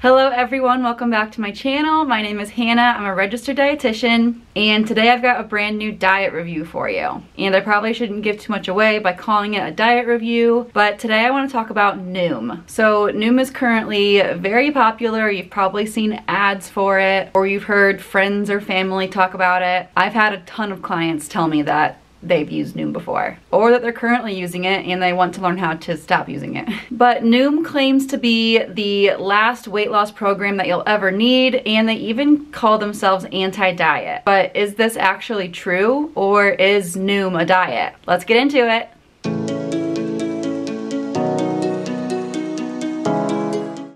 Hello everyone, welcome back to my channel. My name is Hannah, I'm a registered dietitian, and today I've got a brand new diet review for you. And I probably shouldn't give too much away by calling it a diet review, but today I want to talk about Noom. So Noom is currently very popular. You've probably seen ads for it, or you've heard friends or family talk about it. I've had a ton of clients tell me that they've used Noom before, or that they're currently using it and they want to learn how to stop using it. But Noom claims to be the last weight loss program that you'll ever need, and they even call themselves anti-diet. But is this actually true, or is Noom a diet? Let's get into it.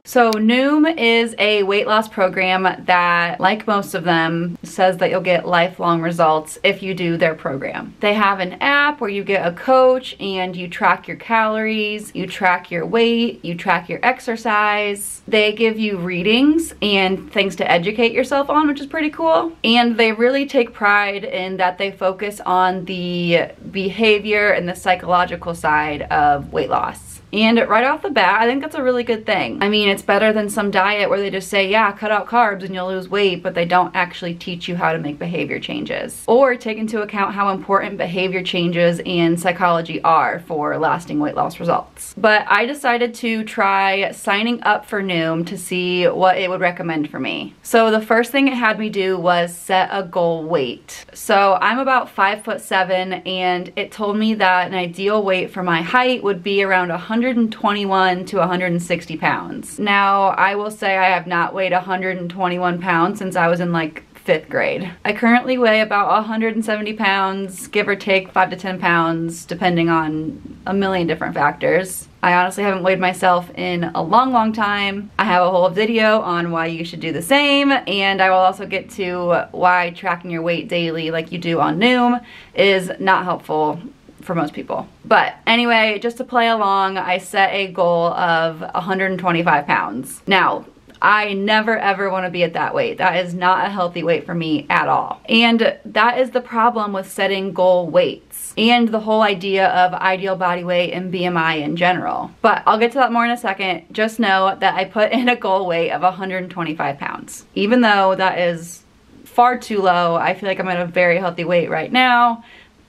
So Noom is a weight loss program that, like most of them, says that you'll get lifelong results if you do their program. They have an app where you get a coach and you track your calories, you track your weight, you track your exercise. They give you readings and things to educate yourself on, which is pretty cool. And they really take pride in that they focus on the behavior and the psychological side of weight loss. And right off the bat, I think that's a really good thing. I mean, it's better than some diet where they just say, yeah, cut out carbs and you'll lose weight, but they don't actually teach you how to make behavior changes or take into account how important behavior changes and psychology are for lasting weight loss results. But I decided to try signing up for Noom to see what it would recommend for me. So the first thing it had me do was set a goal weight. So I'm about 5'7", and it told me that an ideal weight for my height would be around 121 to 160 pounds. Now, I will say I have not weighed 121 pounds since I was in like 5th grade. I currently weigh about 170 pounds, give or take 5 to 10 pounds, depending on a million different factors. I honestly haven't weighed myself in a long time. I have a whole video on why you should do the same, and I will also get to why tracking your weight daily like you do on Noom is not helpful for most people. But anyway, just to play along, I set a goal of 125 pounds. Now, I never ever want to be at that weight. That is not a healthy weight for me at all. And that is the problem with setting goal weights and the whole idea of ideal body weight and BMI in general. But I'll get to that more in a second. Just know that I put in a goal weight of 125 pounds. Even though that is far too low, I feel like I'm at a very healthy weight right now.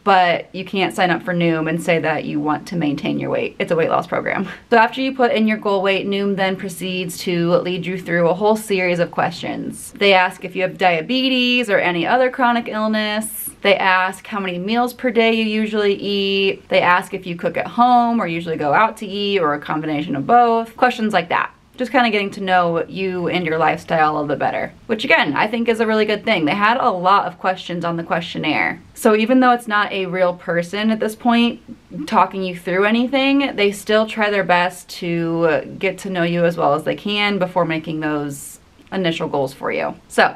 But you can't sign up for Noom and say that you want to maintain your weight. It's a weight loss program. So after you put in your goal weight, Noom then proceeds to lead you through a whole series of questions. They ask if you have diabetes or any other chronic illness. They ask how many meals per day you usually eat. They ask if you cook at home or usually go out to eat, or a combination of both. Questions like that. Just kind of getting to know you and your lifestyle a little bit better, which again, I think is a really good thing. They had a lot of questions on the questionnaire. So even though it's not a real person at this point talking you through anything, they still try their best to get to know you as well as they can before making those initial goals for you. So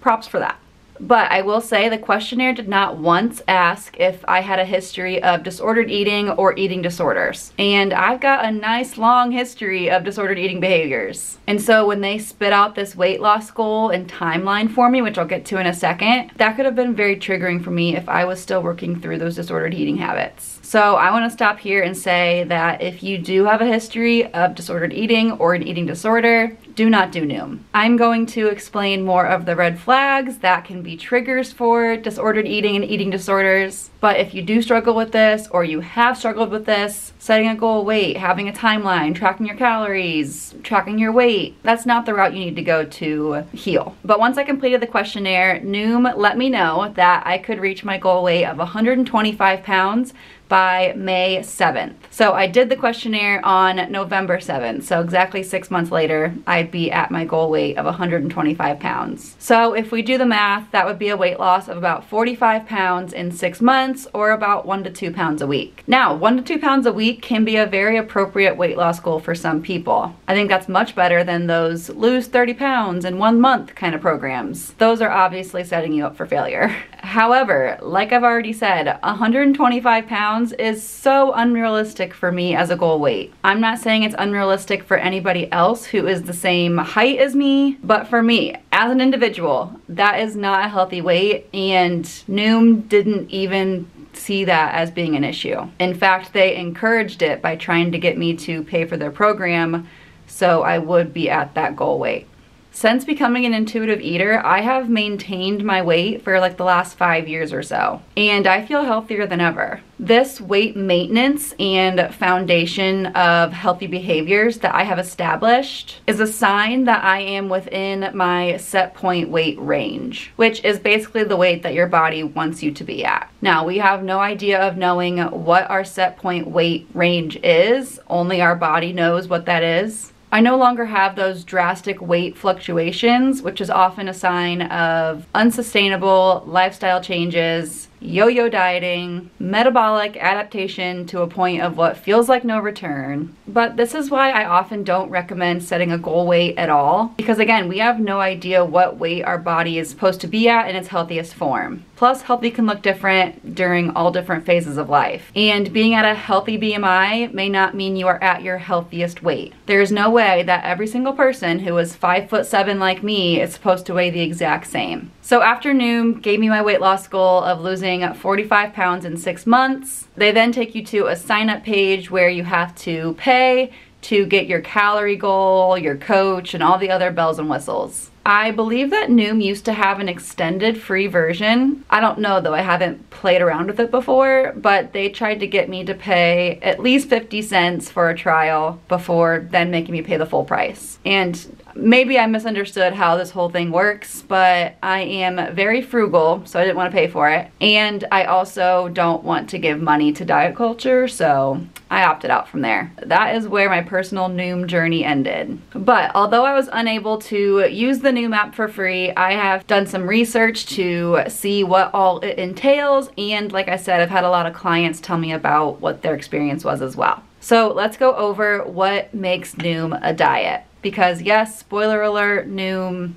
props for that. But I will say the questionnaire did not once ask if I had a history of disordered eating or eating disorders. And I've got a nice long history of disordered eating behaviors. And so when they spit out this weight loss goal and timeline for me, which I'll get to in a second, that could have been very triggering for me if I was still working through those disordered eating habits. So I want to stop here and say that if you do have a history of disordered eating or an eating disorder, do not do Noom. I'm going to explain more of the red flags that can be triggers for disordered eating and eating disorders. But if you do struggle with this, or you have struggled with this, setting a goal weight, having a timeline, tracking your calories, tracking your weight, that's not the route you need to go to heal. But once I completed the questionnaire, Noom let me know that I could reach my goal weight of 125 pounds by May 7th. So I did the questionnaire on November 7th. So exactly 6 months later, I'd be at my goal weight of 125 pounds. So if we do the math, that would be a weight loss of about 45 pounds in 6 months, or about 1 to 2 pounds a week. Now, 1 to 2 pounds a week can be a very appropriate weight loss goal for some people. I think that's much better than those lose 30 pounds in 1 month kind of programs. Those are obviously setting you up for failure. However, like I've already said, 125 pounds is so unrealistic for me as a goal weight. I'm not saying it's unrealistic for anybody else who is the same height as me, but for me, as an individual, that is not a healthy weight, and Noom didn't even see that as being an issue. In fact, they encouraged it by trying to get me to pay for their program so I would be at that goal weight. Since becoming an intuitive eater, I have maintained my weight for like the last 5 years or so, and I feel healthier than ever. This weight maintenance and foundation of healthy behaviors that I have established is a sign that I am within my set point weight range, which is basically the weight that your body wants you to be at. Now, we have no idea of knowing what our set point weight range is. Only our body knows what that is. I no longer have those drastic weight fluctuations, which is often a sign of unsustainable lifestyle changes, yo-yo dieting, metabolic adaptation to a point of what feels like no return. But this is why I often don't recommend setting a goal weight at all, because again, we have no idea what weight our body is supposed to be at in its healthiest form. Plus, healthy can look different during all different phases of life. And being at a healthy BMI may not mean you are at your healthiest weight. There is no way that every single person who is 5'7" like me is supposed to weigh the exact same. So after Noom gave me my weight loss goal of losing 45 pounds in 6 months, they then take you to a sign-up page where you have to pay to get your calorie goal, your coach, and all the other bells and whistles. I believe that Noom used to have an extended free version. I don't know though, I haven't played around with it before, but they tried to get me to pay at least 50 cents for a trial before then making me pay the full price. And maybe I misunderstood how this whole thing works, but I am very frugal, so I didn't want to pay for it. And I also don't want to give money to diet culture, so I opted out from there. That is where my personal Noom journey ended. But although I was unable to use the Noom app for free, I have done some research to see what all it entails, and like I said, I've had a lot of clients tell me about what their experience was as well. So let's go over what makes Noom a diet. Because yes, spoiler alert, Noom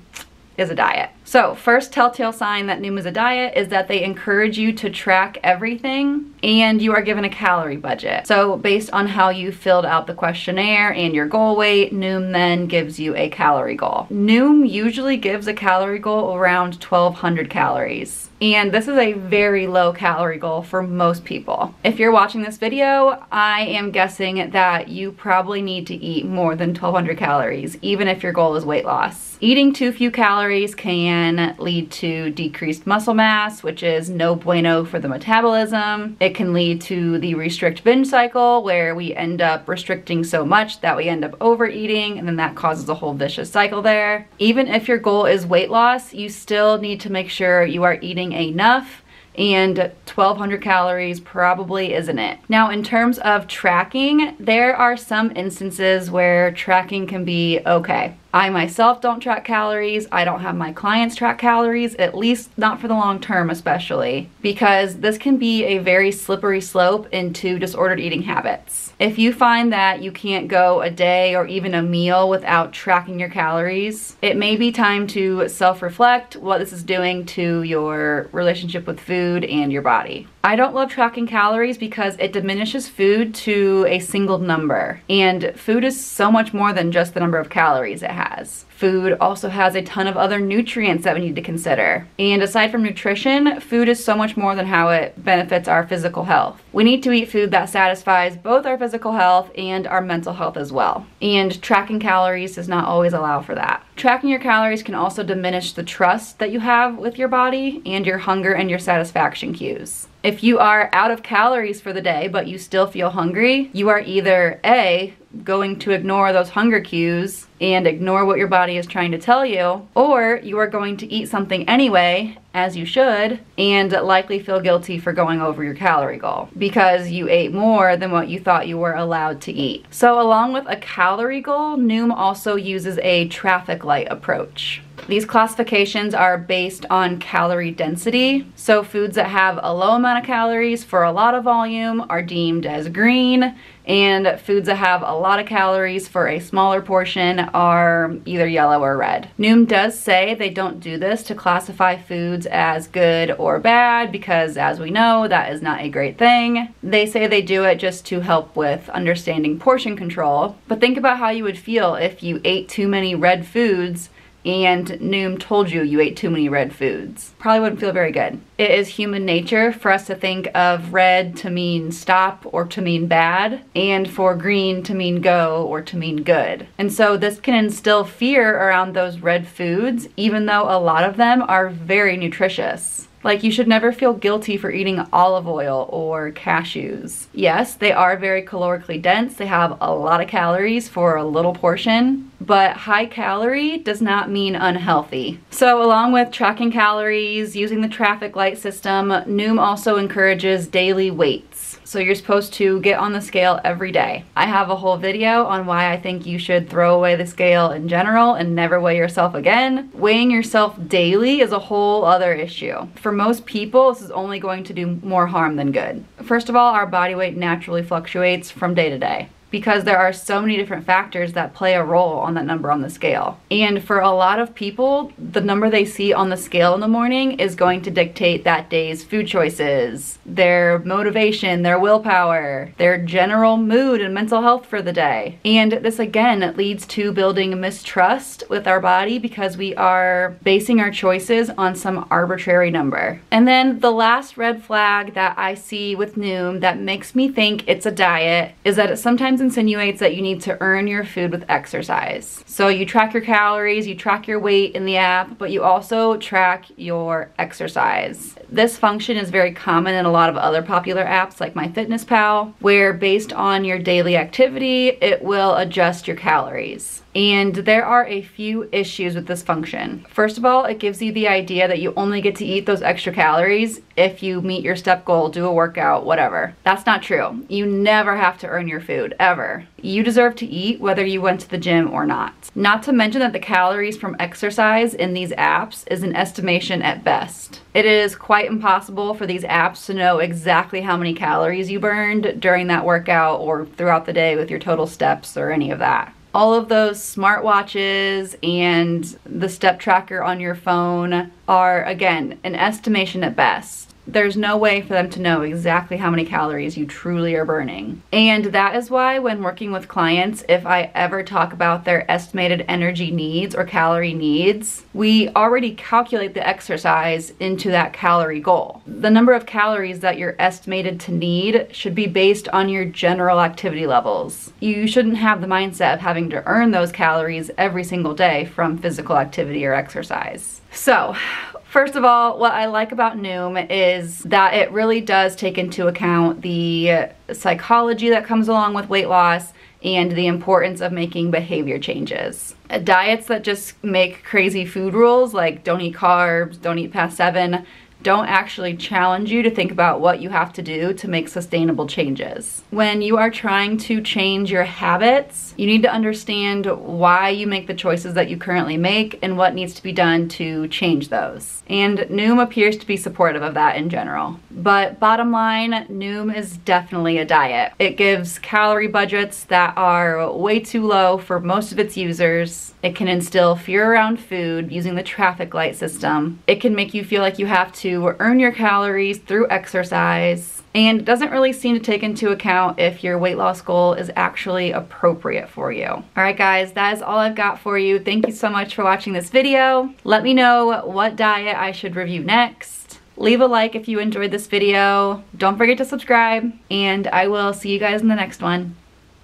is a diet. So first telltale sign that Noom is a diet is that they encourage you to track everything and you are given a calorie budget. So based on how you filled out the questionnaire and your goal weight, Noom then gives you a calorie goal. Noom usually gives a calorie goal around 1,200 calories. And this is a very low calorie goal for most people. If you're watching this video, I am guessing that you probably need to eat more than 1,200 calories, even if your goal is weight loss. Eating too few calories can lead to decreased muscle mass, which is no bueno for the metabolism. It can lead to the restrict binge cycle, where we end up restricting so much that we end up overeating, and then that causes a whole vicious cycle there. Even if your goal is weight loss, you still need to make sure you are eating enough, and 1,200 calories probably isn't it. Now, in terms of tracking, there are some instances where tracking can be okay. I myself don't track calories. I don't have my clients track calories, at least not for the long term especially, because this can be a very slippery slope into disordered eating habits. If you find that you can't go a day or even a meal without tracking your calories, it may be time to self-reflect what this is doing to your relationship with food and your body. I don't love tracking calories because it diminishes food to a single number, and food is so much more than just the number of calories it has. Food also has a ton of other nutrients that we need to consider. And aside from nutrition, food is so much more than how it benefits our physical health. We need to eat food that satisfies both our physical health and our mental health as well. And tracking calories does not always allow for that. Tracking your calories can also diminish the trust that you have with your body and your hunger and your satisfaction cues. If you are out of calories for the day, but you still feel hungry, you are either A, going to ignore those hunger cues and ignore what your body is trying to tell you, or you are going to eat something anyway, as you should, and likely feel guilty for going over your calorie goal because you ate more than what you thought you were allowed to eat. So along with a calorie goal, Noom also uses a traffic light approach. These classifications are based on calorie density. So foods that have a low amount of calories for a lot of volume are deemed as green, and foods that have a lot of calories for a smaller portion are either yellow or red. Noom does say they don't do this to classify foods as good or bad, because as we know, that is not a great thing. They say they do it just to help with understanding portion control. But think about how you would feel if you ate too many red foods and Noom told you you ate too many red foods. Probably wouldn't feel very good. It is human nature for us to think of red to mean stop or to mean bad, and for green to mean go or to mean good. And so this can instill fear around those red foods, even though a lot of them are very nutritious. Like, you should never feel guilty for eating olive oil or cashews. Yes, they are very calorically dense. They have a lot of calories for a little portion, but high calorie does not mean unhealthy. So along with tracking calories, using the traffic light system, Noom also encourages daily weights. So you're supposed to get on the scale every day. I have a whole video on why I think you should throw away the scale in general and never weigh yourself again. Weighing yourself daily is a whole other issue. For most people, this is only going to do more harm than good. First of all, our body weight naturally fluctuates from day to day, because there are so many different factors that play a role on that number on the scale. And for a lot of people, the number they see on the scale in the morning is going to dictate that day's food choices, their motivation, their willpower, their general mood and mental health for the day. And this again leads to building mistrust with our body because we are basing our choices on some arbitrary number. And then the last red flag that I see with Noom that makes me think it's a diet is that it sometimes insinuates that you need to earn your food with exercise. So you track your calories, you track your weight in the app, but you also track your exercise. This function is very common in a lot of other popular apps like MyFitnessPal, where based on your daily activity, it will adjust your calories. And there are a few issues with this function. First of all, it gives you the idea that you only get to eat those extra calories if you meet your step goal, do a workout, whatever. That's not true. You never have to earn your food, ever. You deserve to eat whether you went to the gym or not. Not to mention that the calories from exercise in these apps is an estimation at best. It is quite impossible for these apps to know exactly how many calories you burned during that workout or throughout the day with your total steps or any of that. All of those smartwatches and the step tracker on your phone are, again, an estimation at best. There's no way for them to know exactly how many calories you truly are burning. And that is why when working with clients, if I ever talk about their estimated energy needs or calorie needs, we already calculate the exercise into that calorie goal. The number of calories that you're estimated to need should be based on your general activity levels. You shouldn't have the mindset of having to earn those calories every single day from physical activity or exercise. So, first of all, what I like about Noom is that it really does take into account the psychology that comes along with weight loss and the importance of making behavior changes. Diets that just make crazy food rules like don't eat carbs, don't eat past 7, don't actually challenge you to think about what you have to do to make sustainable changes. When you are trying to change your habits, you need to understand why you make the choices that you currently make and what needs to be done to change those. And Noom appears to be supportive of that in general. But bottom line, Noom is definitely a diet. It gives calorie budgets that are way too low for most of its users. It can instill fear around food using the traffic light system. It can make you feel like you have to earn your calories through exercise, and it doesn't really seem to take into account if your weight loss goal is actually appropriate for you. All right, guys, that is all I've got for you. Thank you so much for watching this video. Let me know what diet I should review next. Leave a like if you enjoyed this video. Don't forget to subscribe, and I will see you guys in the next one.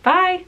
Bye!